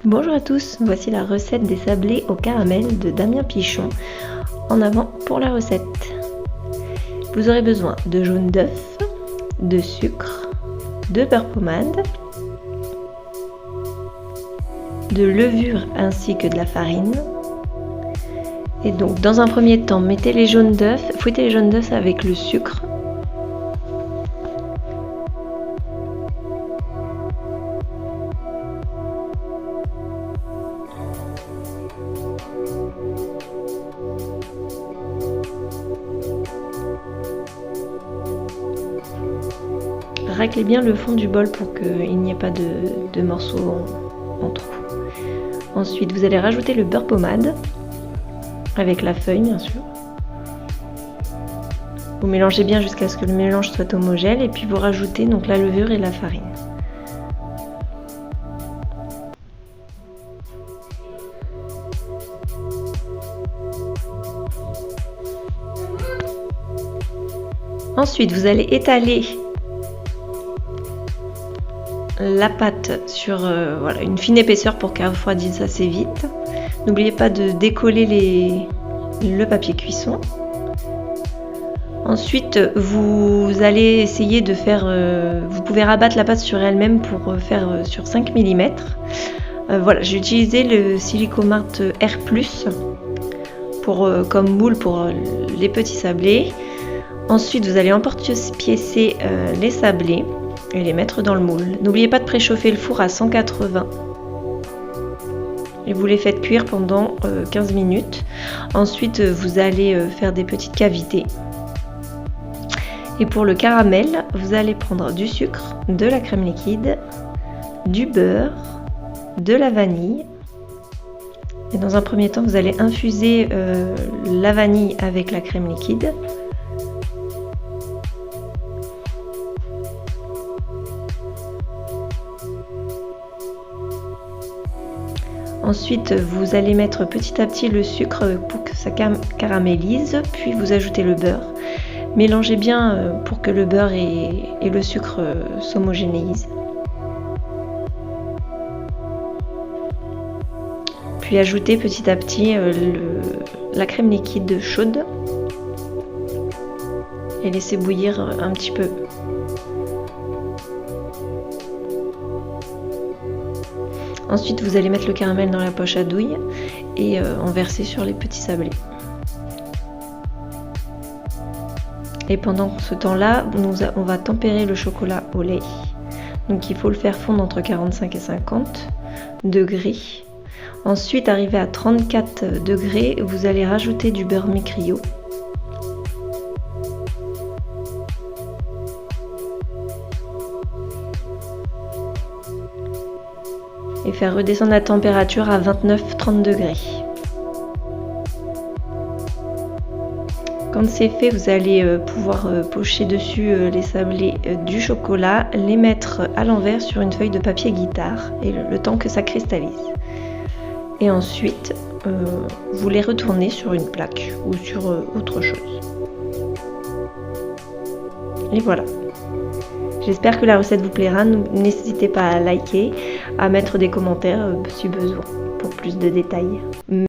Bonjour à tous, voici la recette des sablés au caramel de Damien Pichon. En avant pour la recette. Vous aurez besoin de jaune d'œuf, de sucre, de beurre pommade, de levure ainsi que de la farine. Et donc dans un premier temps, mettez les jaunes d'œuf, fouettez les jaunes d'œuf avec le sucre. Raclez bien le fond du bol pour qu'il n'y ait pas de morceaux en trou. Ensuite, vous allez rajouter le beurre pommade avec la feuille, bien sûr. Vous mélangez bien jusqu'à ce que le mélange soit homogène et puis vous rajoutez donc la levure et la farine. Ensuite, vous allez étaler la pâte sur une fine épaisseur pour qu'elle refroidisse assez vite. N'oubliez pas de décoller le papier cuisson. Ensuite, vous allez essayer de faire, vous pouvez rabattre la pâte sur elle-même pour faire sur 5 mm. J'ai utilisé le Silicomart R+, comme moule pour les petits sablés. Ensuite, vous allez emporte-piécer les sablés et les mettre dans le moule. N'oubliez pas de préchauffer le four à 180 et vous les faites cuire pendant 15 minutes. Ensuite, vous allez faire des petites cavités. Et pour le caramel, vous allez prendre du sucre, de la crème liquide, du beurre, de la vanille. Et dans un premier temps, vous allez infuser la vanille avec la crème liquide. Ensuite, vous allez mettre petit à petit le sucre pour que ça caramélise, puis vous ajoutez le beurre. Mélangez bien pour que le beurre et le sucre s'homogénéisent. Puis ajoutez petit à petit la crème liquide chaude et laissez bouillir un petit peu. Ensuite, vous allez mettre le caramel dans la poche à douille et en verser sur les petits sablés. Et pendant ce temps-là, on va tempérer le chocolat au lait. Donc il faut le faire fondre entre 45 et 50 degrés. Ensuite, arrivé à 34 degrés, vous allez rajouter du beurre Micrio. Et faire redescendre la température à 29-30 degrés. Quand c'est fait, vous allez pouvoir pocher dessus les sablés du chocolat, les mettre à l'envers sur une feuille de papier guitare et le temps que ça cristallise. Et ensuite, vous les retournez sur une plaque ou sur autre chose. Et voilà. J'espère que la recette vous plaira. N'hésitez pas à liker, à mettre des commentaires si besoin pour plus de détails.